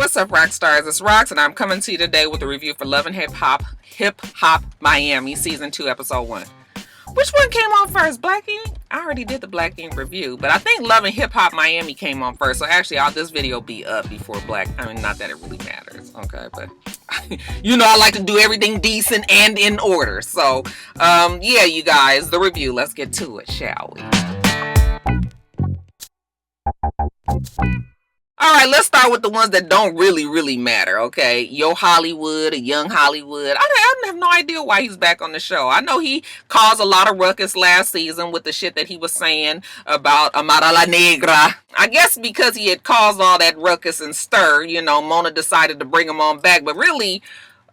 What's up, Roxstars? It's Rox, and I'm coming to you today with a review for Love and Hip Hop Miami Season 2, Episode 1. Which one came on first? Black Ink? I already did the Black Ink review, but I think Love and Hip Hop Miami came on first. So actually, this video be up before not that it really matters, okay? But you know I like to do everything decent and in order. So, yeah, you guys, the review. Let's get to it, shall we? All right, let's start with the ones that don't really matter, okay? Young Hollywood. I have no idea why he's back on the show. I know he caused a lot of ruckus last season with the shit that he was saying about Madeleine Igarashi. I guess because he had caused all that ruckus and stir, you know, Mona decided to bring him on back. But really,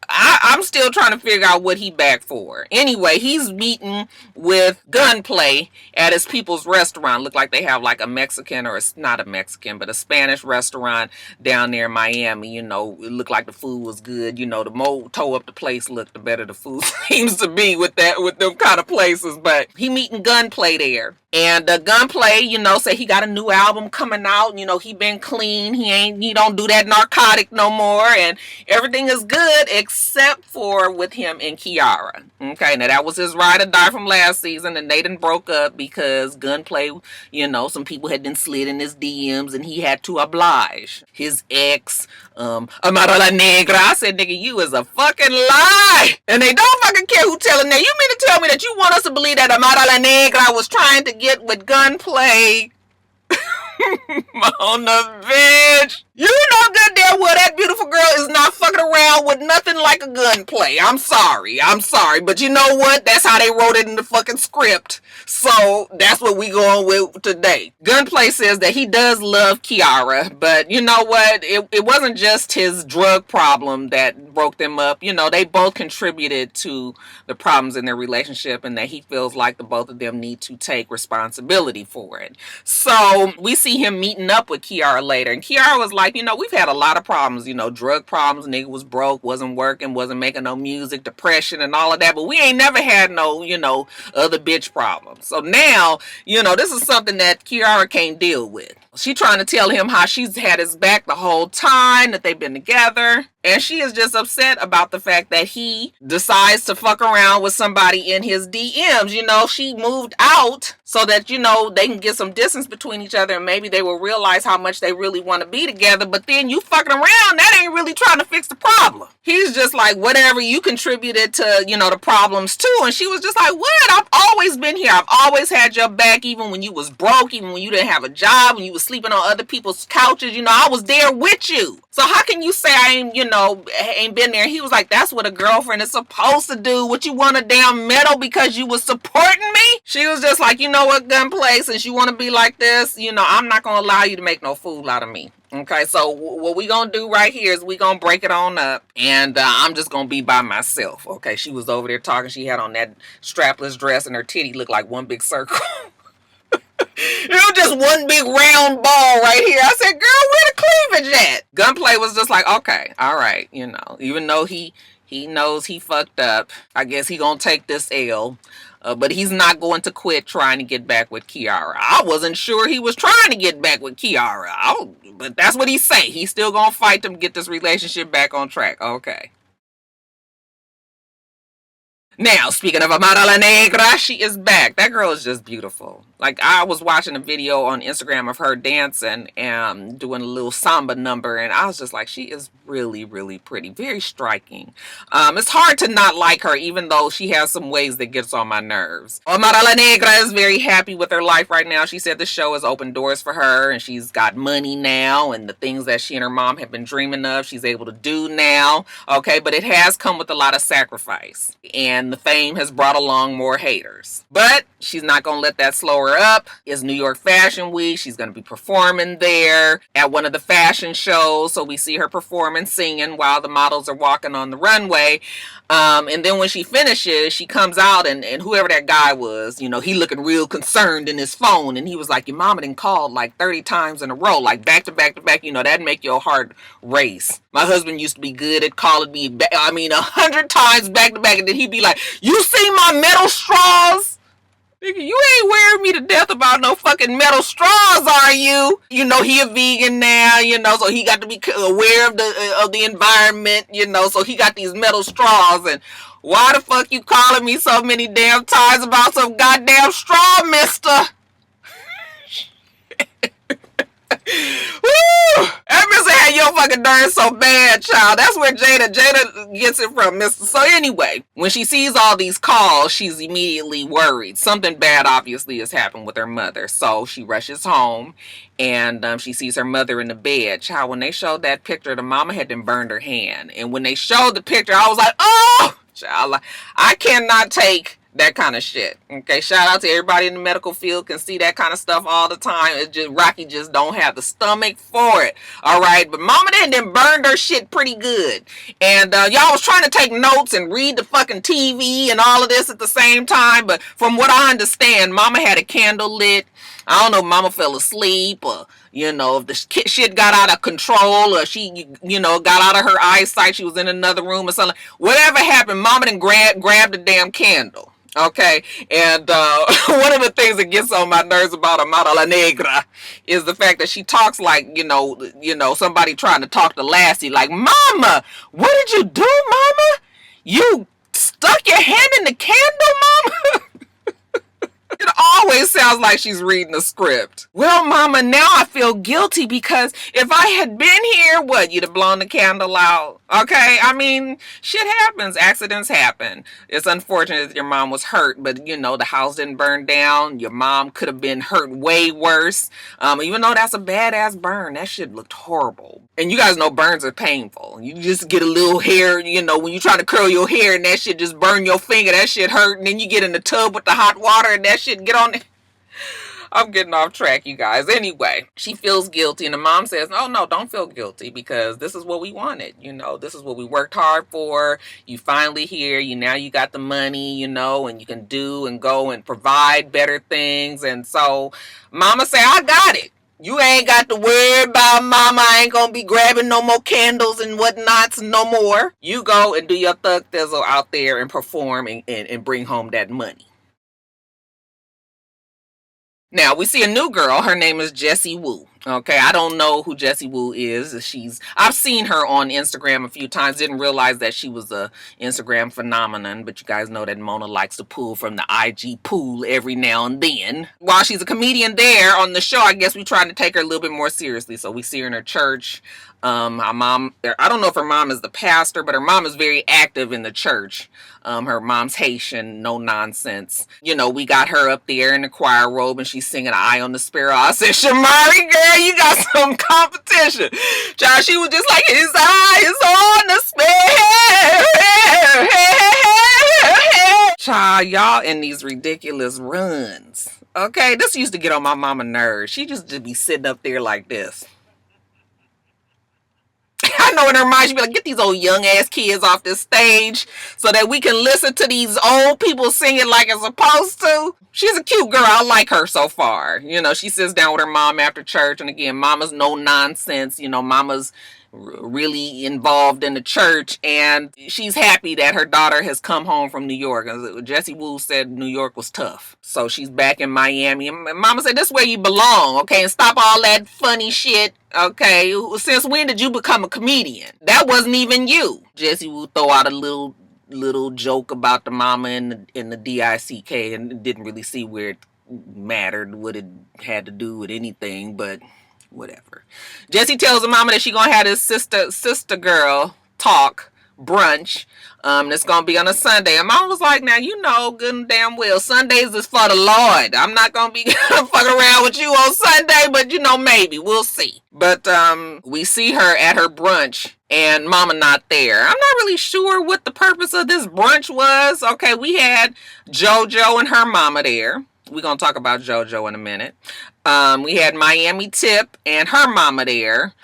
I'm still trying to figure out what he back for. Anyway, he's meeting with Gunplay at his people's restaurant. Look like they have like a Mexican, or it's not a Mexican, but a Spanish restaurant down there in Miami. You know, it looked like the food was good. You know, the more toe up the place looked, the better the food seems to be with them kind of places. But he meeting Gunplay there. And Gunplay, you know, say he got a new album coming out. You know, he been clean. He don't do that narcotic no more. And everything is good except for with him and Kiara. Okay, now that was his ride or die from last season. And they done broke up because Gunplay, you know, some people had been slid in his DMs and he had to oblige. His ex, Madeleine Igarashi, I said, nigga, you is a fucking lie. And they don't fucking care who telling that. You mean to tell me that you want us to believe that Madeleine Igarashi was trying to get with Gunplay? Mona, bitch. You know good damn well that beautiful girl is not fucking around with nothing like a Gunplay. I'm sorry. But you know what? That's how they wrote it in the fucking script. So that's what we going with today. Gunplay says that he does love Kiara, but you know what? It wasn't just his drug problem that broke them up. You know, they both contributed to the problems in their relationship, and that he feels like the both of them need to take responsibility for it. So we see him meeting up with Kiara later, and Kiara was like, you know, we've had a lot of problems, you know, drug problems, nigga was broke, wasn't working, wasn't making no music, depression and all of that, but we ain't never had no, you know, other bitch problems. So now, you know, this is something that Kiara can't deal with. She trying to tell him how she's had his back the whole time that they've been together. And she is just upset about the fact that he decides to fuck around with somebody in his DMs. You know, she moved out so that, you know, they can get some distance between each other and maybe they will realize how much they really want to be together. But then you fucking around, that ain't really trying to fix the problem. He's just like, whatever, you contributed to, you know, the problems too. And she was just like, what? I've always been here. I've always had your back, even when you was broke, even when you didn't have a job, when you was sleeping on other people's couches. You know, I was there with you. So how can you say I ain't, you know, ain't been there? He was like, that's what a girlfriend is supposed to do. What, you want a damn medal because you was supporting me? She was just like, you know what, Gunplay, since you want to be like this, you know, I'm not going to allow you to make no fool out of me. Okay, so what we gonna do right here is we gonna break it on up, and I'm just gonna be by myself. Okay, she was over there talking. She had on that strapless dress, and her titty looked like one big circle. It was just one big round ball right here. I said, girl, where the cleavage at? Gunplay was just like, okay, all right, you know, even though he knows he fucked up, I guess he gonna take this L. But he's not going to quit trying to get back with Kiara. I wasn't sure he was trying to get back with Kiara. But that's what he say. He's still gonna fight to get this relationship back on track. Okay. Now, speaking of Madeleine Igarashi, she is back. That girl is just beautiful. Like, I was watching a video on Instagram of her dancing and doing a little samba number, and I was just like, she is really pretty, very striking. It's hard to not like her, even though she has some ways that gets on my nerves. Madeleine Igarashi is very happy with her life right now. She said the show has opened doors for her, and she's got money now, and the things that she and her mom have been dreaming of, she's able to do now. Okay, but it has come with a lot of sacrifice, and the fame has brought along more haters. But she's not going to let that slow her up. It's New York Fashion Week. She's going to be performing there at one of the fashion shows. So we see her performing, singing while the models are walking on the runway. And then when she finishes, she comes out and whoever that guy was, you know, he looking real concerned in his phone. And he was like, your mama done called like 30 times in a row, like back to back to back. You know, that'd make your heart race. My husband used to be good at calling me, 100 times back to back. And then he'd be like, you see my metal straws? Nigga, you ain't wearing me to death about no fucking metal straws, are you? You know, he a vegan now, you know, so he got to be aware of the environment, you know, so he got these metal straws. And why the fuck you calling me so many damn times about some goddamn straw, mister? Woo! That mister had your fucking nerves so bad, child. That's where Jada gets it from, mister. So anyway, when she sees all these calls, she's immediately worried. Something bad obviously has happened with her mother. So she rushes home and she sees her mother in the bed. Child, when they showed that picture, the mama had been burned her hand. And when they showed the picture, I was like, oh! Child, I cannot take that kind of shit. Okay, shout out to everybody in the medical field, can see that kind of stuff all the time. It's just Rocky just don't have the stomach for it. All right, but mama then burned her shit pretty good. And y'all was trying to take notes and read the fucking TV and all of this at the same time. But from what I understand, mama had a candle lit. I don't know if mama fell asleep or, you know, if the shit got out of control or she, you know, got out of her eyesight. She was in another room or something. Whatever happened, mama then grabbed the damn candle. Okay, and one of the things that gets on my nerves about a Madeleine Igarashi is the fact that she talks like, you know, somebody trying to talk to Lassie, like, Mama, what did you do, Mama? You stuck your hand in the candle, Mama? It always sounds like she's reading a script. Well, Mama, now I feel guilty because if I had been here, what, you'd have blown the candle out? Okay, I mean, shit happens. Accidents happen. It's unfortunate that your mom was hurt, but, you know, the house didn't burn down. Your mom could have been hurt way worse. Even though that's a badass burn, that shit looked horrible. And you guys know burns are painful. You just get a little hair, you know, when you try to curl your hair and that shit just burn your finger, that shit hurt. And then you get in the tub with the hot water and that shit get on it. I'm getting off track, you guys. Anyway, she feels guilty and the mom says, oh, no, don't feel guilty because this is what we wanted. You know, this is what we worked hard for. You finally here. Now you got the money, you know, and you can do and go and provide better things. And so mama say, I got it. You ain't got to worry about mama. I ain't gonna be grabbing no more candles and whatnots no more. You go and do your thug thizzle out there and perform and bring home that money. Now, we see a new girl. Her name is Jessie Woo. Okay, I don't know who Jessie Woo is. I've seen her on Instagram a few times. Didn't realize that she was a Instagram phenomenon, but you guys know that Mona likes to pull from the IG pool every now and then. While she's a comedian there on the show, I guess we trying to take her a little bit more seriously. So we see her in her church. Her mom, I don't know if her mom is the pastor, but her mom is very active in the church. Her mom's Haitian, no nonsense. You know, we got her up there in the choir robe and she's singing Eye on the Sparrow. I said, Shamari, girl, you got some competition. Child, she was just like, his eye is on the sparrow. Child, y'all in these ridiculous runs. Okay, this used to get on my mama nerves. She just be sitting up there like this. I know in her mind, she'd be like, get these old young ass kids off this stage so that we can listen to these old people singing like it's supposed to. She's a cute girl. I like her so far. You know, she sits down with her mom after church. And again, mama's no nonsense. You know, mama's really involved in the church. And she's happy that her daughter has come home from New York. Jessie Woo said New York was tough. So she's back in Miami. And mama said, this is where you belong, okay? And stop all that funny shit, okay? Since when did you become a comedian? That wasn't even you. Jessie Woo throw out a little joke about the mama and the DICK and didn't really see where it mattered, what it had to do with anything, but whatever. Jessie tells her mama that she gonna have this sister girl talk brunch. That's gonna be on a Sunday. And mom was like, now you know good and damn well Sundays is for the Lord. I'm not gonna be fucking around with you on Sunday, but you know, maybe we'll see. But we see her at her brunch and mama not there. I'm not really sure what the purpose of this brunch was. Okay, we had Jojo and her mama there. We're gonna talk about Jojo in a minute. We had Miami Tip and her mama there.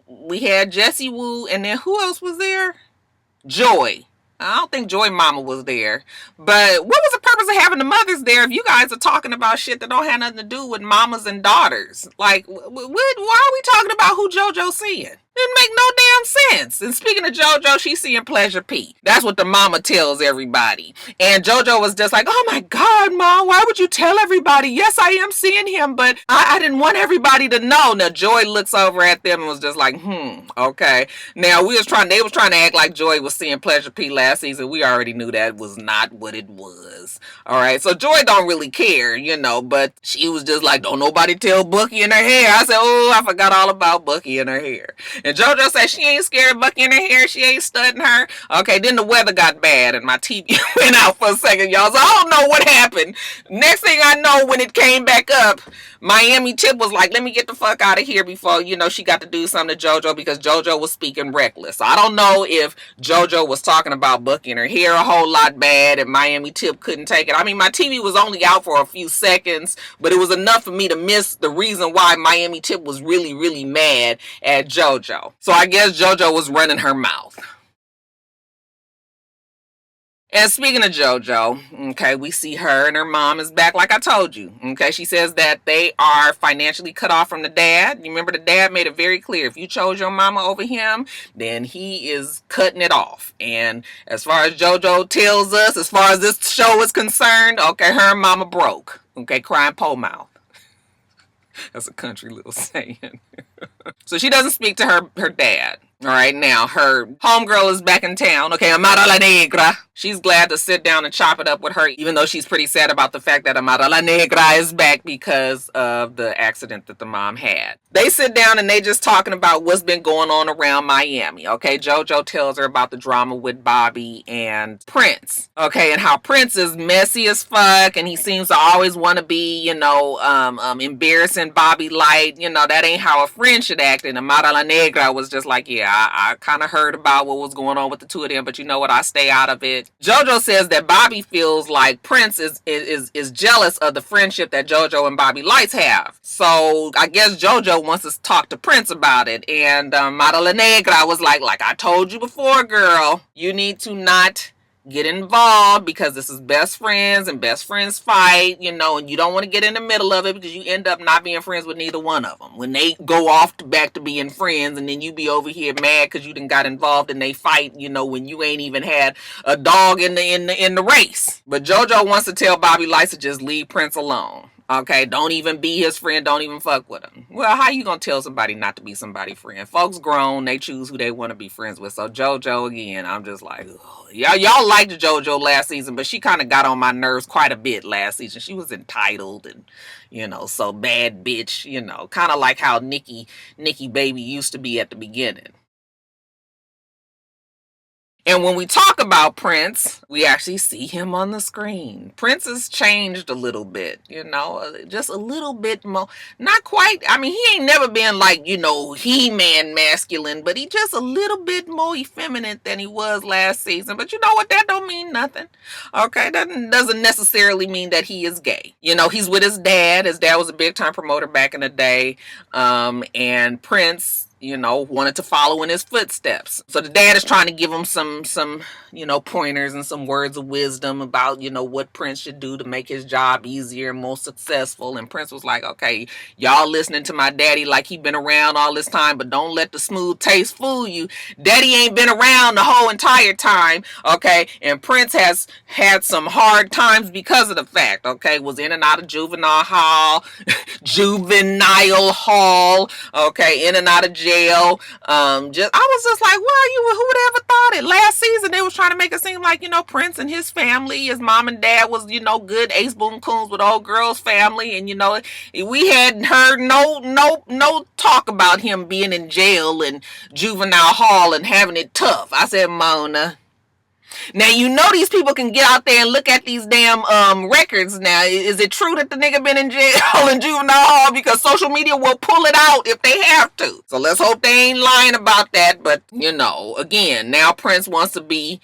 We had Jessie Woo, and then who else was there? Joy. I don't think Joy mama was there. But what was the purpose of having the mothers there if you guys are talking about shit that don't have nothing to do with mamas and daughters? Like, why are we talking about who JoJo's seeing? Didn't make no damn sense. And speaking of JoJo, she's seeing Pleasure P. That's what the mama tells everybody. And JoJo was just like, oh my God, Mom, why would you tell everybody? Yes, I am seeing him, but I didn't want everybody to know. Now, Joy looks over at them and was just like, okay. Now, they was trying to act like Joy was seeing Pleasure P last season. We already knew that was not what it was. All right, so Joy don't really care, but she was just like, don't nobody tell Bucky in her hair. I said, oh, I forgot all about Bucky in her hair. And JoJo said she ain't scared of Bucky in her hair. She ain't studying her. Okay, then the weather got bad and my TV went out for a second, y'all. So I don't know what happened. Next thing I know, when it came back up, Miami Tip was like, let me get the fuck out of here before, she got to do something to JoJo because JoJo was speaking reckless. So I don't know if JoJo was talking about Bucky in her hair a whole lot bad and Miami Tip couldn't take it. I mean, my TV was only out for a few seconds, but it was enough for me to miss the reason why Miami Tip was really, really mad at JoJo. So I guess JoJo was running her mouth. And speaking of JoJo, okay, we see her and her mom is back like I told you. Okay, she says that they are financially cut off from the dad. You remember the dad made it very clear. If you chose your mama over him, then he is cutting it off. And as far as JoJo tells us, as far as this show is concerned, okay, her mama broke. Okay, crying pole mouth. That's a country little saying. So she doesn't speak to her dad. All right, now her homegirl is back in town. Okay, Madeleine Igarashi. She's glad to sit down and chop it up with her, even though she's pretty sad about the fact that Madeleine Igarashi is back because of the accident that the mom had. They sit down and they just talking about what's been going on around Miami. Okay, JoJo tells her about the drama with Bobby and Prince. Okay, and how Prince is messy as fuck and he seems to always want to be, embarrassing Bobby light. That ain't how a friend should act. And Madeleine Igarashi was just like, yeah, I kind of heard about what was going on with the two of them, but you know what? I stay out of it. JoJo says that Bobby feels like Prince is jealous of the friendship that JoJo and Bobby Lights have. So I guess JoJo wants to talk to Prince about it. And Madeleine Igarashi was like I told you before, girl, you need to not get involved because this is best friends and best friends fight, and you don't want to get in the middle of it because you end up not being friends with neither one of them. When they go off back to being friends and then you be over here mad because you done got involved and they fight, when you ain't even had a dog in the race. But JoJo wants to tell Bobby Lights to just leave Prince alone. Okay, don't even be his friend. Don't even fuck with him. Well, how you gonna tell somebody not to be somebody's friend? Folks grown. They choose who they want to be friends with. So JoJo, again, I'm just like, ugh. Y'all liked JoJo last season, but she kind of got on my nerves quite a bit last season. She was entitled and, so bad bitch, kind of like how Nikki Baby used to be at the beginning. And when we talk about Prince, we actually see him on the screen. Prince has changed a little bit, just a little bit more. Not quite. I mean, he ain't never been like, He-Man masculine, but he just a little bit more effeminate than he was last season. But you know what? That don't mean nothing. Okay, that doesn't necessarily mean that he is gay. He's with his dad. His dad was a big time promoter back in the day. And Prince, wanted to follow in his footsteps. So the dad is trying to give him some pointers and some words of wisdom about, what Prince should do to make his job easier and more successful. And Prince was like, okay, y'all listening to my daddy like he been around all this time, but don't let the smooth taste fool you. Daddy ain't been around the whole entire time, okay? And Prince has had some hard times because of the fact, okay? Was in and out of juvenile hall, okay? In and out of jail. I was just like, who would have ever thought it? Last season they was trying to make it seem like, Prince and his family, his mom and dad was, good ace boom coons with old girl's family. And, we hadn't heard no talk about him being in jail and juvenile hall and having it tough. I said, Mona. Now, these people can get out there and look at these damn records now. Is it true that the nigga been in jail and juvenile hall? Because social media will pull it out if they have to. So let's hope they ain't lying about that. But, again, now Prince wants to be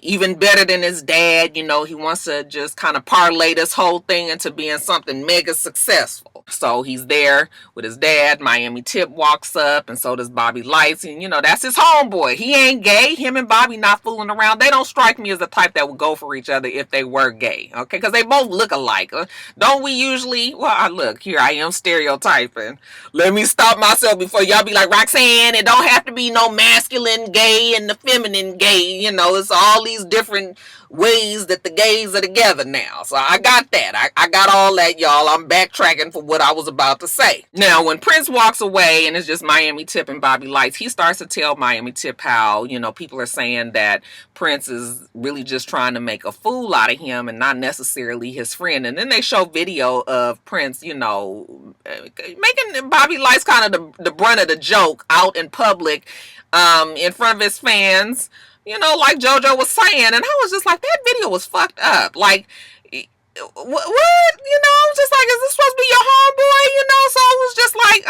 Even better than his dad. You know, he wants to just kind of parlay this whole thing into being something mega successful. So he's there with his dad. Miami Tip walks up, and so does Bobby Lights. And, you know, that's his homeboy. He ain't gay. Him and Bobby not fooling around. They don't strike me as the type that would go for each other if they were gay. Okay? Because they both look alike. Don't we usually? Well, look, here I am stereotyping. Let me stop myself before y'all be like, Roxanne, it don't have to be no masculine gay and the feminine gay. You know, it's all these different ways that the gays are together now. So I got that. I got all that, y'all. I'm backtracking for what I was about to say. Now, when Prince walks away and it's just Miami Tip and Bobby Lights, he starts to tell Miami Tip how, you know, people are saying that Prince is really just trying to make a fool out of him and not necessarily his friend. And then they show video of Prince, you know, making Bobby Lights kind of the brunt of the joke out in public, in front of his fans. You know, like Jojo was saying, and I was just like, that video was fucked up. Like, what? You know, just like, is this supposed to be your homeboy? You know, so it was just like,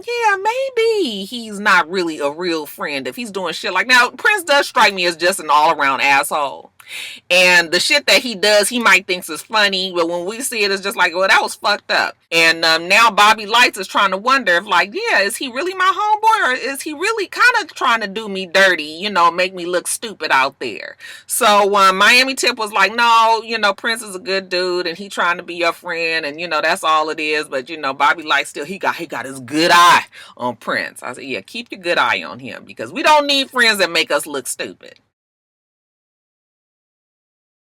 yeah, maybe he's not really a real friend if he's doing shit like. Now, Prince does strike me as just an all-around asshole. And the shit that he does, he might think is funny, but when we see it, it's just like, well, that was fucked up. And now Bobby Lights is trying to wonder if, like, yeah, is he really my homeboy, or is he really kind of trying to do me dirty, you know, make me look stupid out there? So Miami Tip was like, no, you know, Prince is a good dude, and he trying to be your friend, and, you know, that's all it is. But, you know, Bobby Lights still, he got his good eye on Prince. I said, yeah, keep your good eye on him, because we don't need friends that make us look stupid.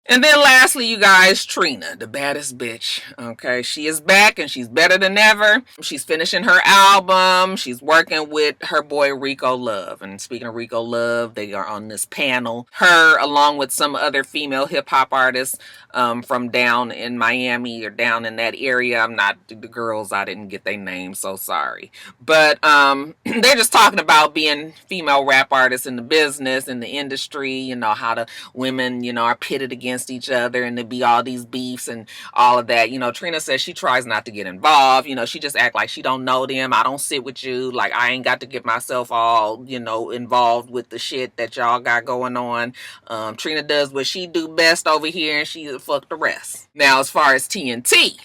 And then lastly, you guys, Trina, the baddest bitch. Okay, she is back and she's better than ever. She's finishing her album. She's working with her boy Rico Love. And speaking of Rico Love, they are on this panel. Her, along with some other female hip hop artists from down in Miami or down in that area. I'm not the girls. I didn't get their names, so sorry. But they're just talking about being female rap artists in the business, in the industry. You know, how the women, you know, are pitted against each other and there be all these beefs and all of that. You know, Trina says she tries not to get involved. You know, she just act like she don't know them. I don't sit with you. Like, I ain't got to get myself all, you know, involved with the shit that y'all got going on. Trina does what she do best over here and she fuck the rest. Now, as far as TNT,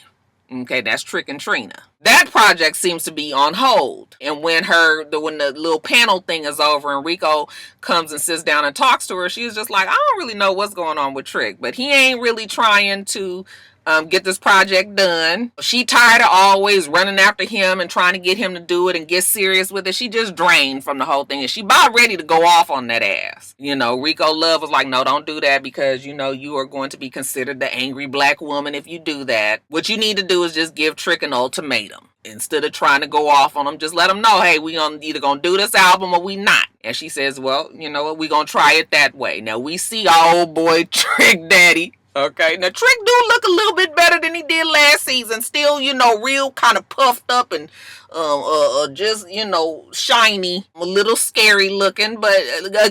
okay, that's Trick and Trina. That project seems to be on hold. And when the little panel thing is over and Rico comes and sits down and talks to her, she's just like, I don't really know what's going on with Trick, but he ain't really trying to get this project done. She tired of always running after him and trying to get him to do it and get serious with it. She just drained from the whole thing and she about ready to go off on that ass. You know, Rico Love was like, no, don't do that because, you know, you are going to be considered the angry black woman if you do that. What you need to do is just give Trick an ultimatum. Instead of trying to go off on him, just let him know, hey, we either gonna do this album or we not. And she says, well, you know what, we gonna try it that way. Now we see our old boy Trick Daddy. Okay, now Trick do look a little bit better than he did last season. Still, you know, real kind of puffed up and just, you know, shiny, a little scary looking, but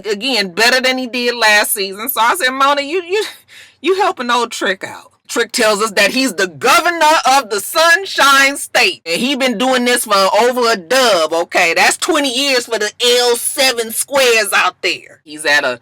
again, better than he did last season. So I said, Mona, you helping old Trick out. Trick tells us that he's the governor of the Sunshine State. And he been doing this for over a dub, okay? That's 20 years for the L7 squares out there. He's at a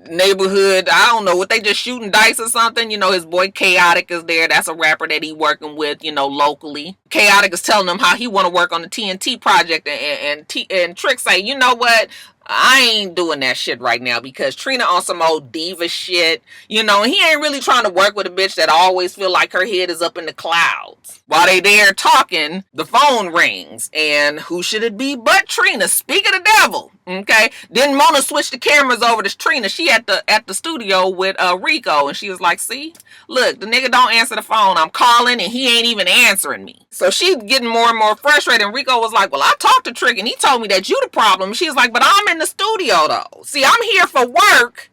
neighborhood, I don't know, what they just shooting dice or something. You know, his boy Chaotic is there. That's a rapper that he working with, you know, locally. Chaotic is telling him how he want to work on the TNT project. And Trick say, you know what? I ain't doing that shit right now because Trina on some old diva shit, you know, and he ain't really trying to work with a bitch that always feel like her head is up in the clouds. While they there talking, the phone rings, and who should it be but Trina? Speak of the devil, okay? Then Mona switched the cameras over to Trina. She at the studio with Rico, and she was like, see, look, the nigga don't answer the phone. I'm calling, and he ain't even answering me. So she's getting more and more frustrated, and Rico was like, well, I talked to Trick, and he told me that you the problem. She was like, but I'm in the studio, though. See, I'm here for work,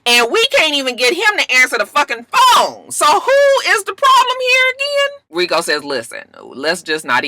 and we can't even get him to answer the fucking phone. So who is the problem here again? Rico says, listen, let's not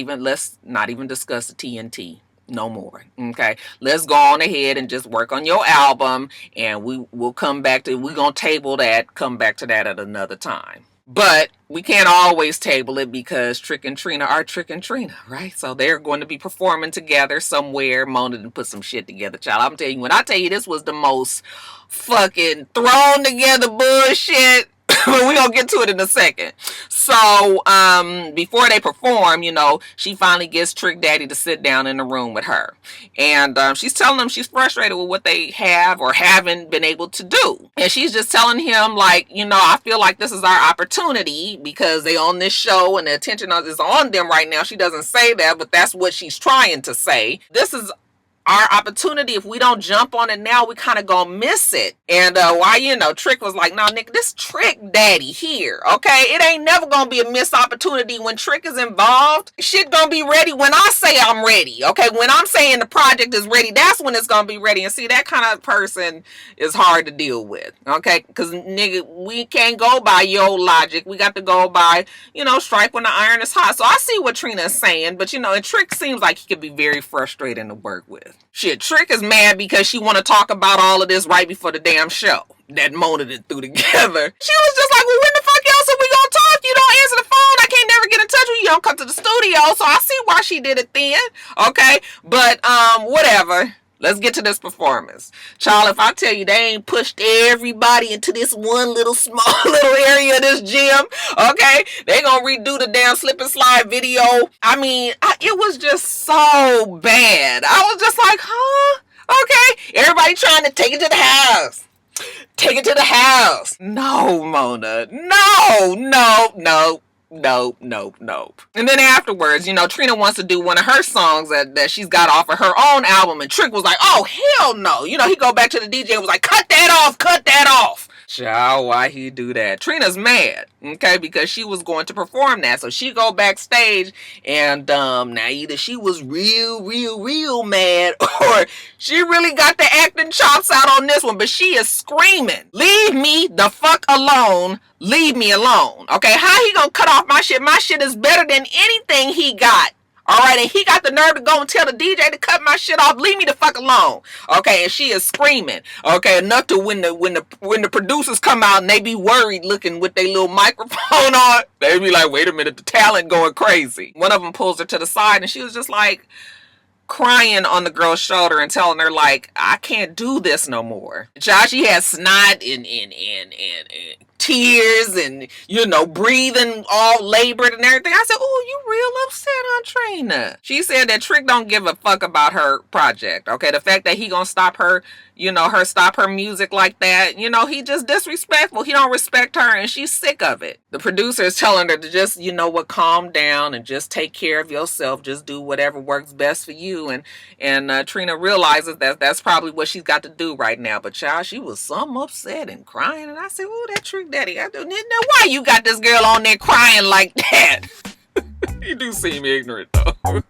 even discuss the TNT no more. Okay, let's go on ahead and just work on your album, and we'll come back to, we're gonna table that, come back to that at another time. But we can't always table it because Trick and Trina are Trick and Trina, right? So they're going to be performing together somewhere. Mona done put some shit together, child. I'm telling you, when I tell you this was the most fucking thrown together bullshit. We're gonna get to it in a second. So before they perform, you know, she finally gets Trick Daddy to sit down in the room with her, and she's telling him she's frustrated with what they have or haven't been able to do, and she's just telling him, like, you know, I feel like this is our opportunity because they on this show and the attention is on them right now. She doesn't say that, but that's what she's trying to say. This is our opportunity. If we don't jump on it now, we kind of gonna miss it. And why, you know, Trick was like, no, Nick, this Trick Daddy here, okay? It ain't never gonna be a missed opportunity. When Trick is involved, shit gonna be ready when I say I'm ready, okay? When I'm saying the project is ready, that's when it's gonna be ready. And see, that kind of person is hard to deal with, okay? Because, nigga, we can't go by your logic. We got to go by, you know, strike when the iron is hot. So I see what Trina is saying, but, you know, and Trick seems like he could be very frustrating to work with. Shit, Trick is mad because she want to talk about all of this right before the damn show that Mona did threw together. She was just like, well, when the fuck else are we gonna talk? You don't answer the phone. I can't never get in touch with you. You don't come to the studio. So I see why she did it then. Okay, but whatever. Let's get to this performance. Child, if I tell you they ain't pushed everybody into this one little small little area of this gym, okay? They gonna redo the damn slip and slide video. I mean, it was just so bad. I was just like, huh? Okay. Everybody trying to take it to the house. Take it to the house. No, Mona. No. Nope. And then afterwards, you know, Trina wants to do one of her songs that she's got off of her own album, and Trick was like, oh, hell no. You know, he go back to the DJ and was like, cut that off. Child, why he do that? Trina's mad, okay, because she was going to perform that. So she go backstage, and now either she was real mad, or she really got the acting chops out on this one, but she is screaming, leave me the fuck alone. Leave me alone. Okay, how he gonna cut off my shit? My shit is better than anything he got. All right, and he got the nerve to go and tell the DJ to cut my shit off. Leave me the fuck alone. Okay, and she is screaming. Okay, enough to when the producers come out and they be worried looking with their little microphone on. They be like, wait a minute, the talent going crazy. One of them pulls her to the side, and she was just like crying on the girl's shoulder and telling her, like, I can't do this no more. Josh, she had snot and tears and, you know, breathing all labored and everything. I said, oh, you real upset on Trina. She said that Trick don't give a fuck about her project. Okay, the fact that he gonna stop her, you know, stop her music like that, you know, he just disrespectful. He don't respect her, and she's sick of it. The producer is telling her to just, you know what, calm down and just take care of yourself. Just do whatever works best for you. And Trina realizes that that's probably what she's got to do right now. But child, she was some upset and crying, and I said, oh, that Trick Daddy, I don't know why you got this girl on there crying like that. You do seem ignorant though.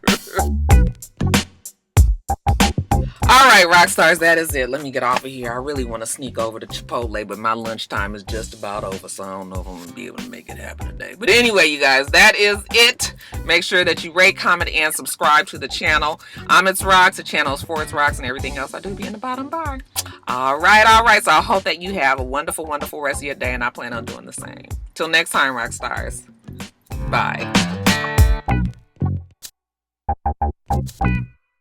All right, Rockstars, that is it. Let me get off of here. I really want to sneak over to Chipotle, but my lunchtime is just about over, so I don't know if I'm going to be able to make it happen today. But anyway, you guys, that is it. Make sure that you rate, comment, and subscribe to the channel. I'm itsrox. The channel is for itsrox, and everything else I do be in the bottom bar. All right. So I hope that you have a wonderful, wonderful rest of your day, and I plan on doing the same. Till next time, Rockstars. Bye.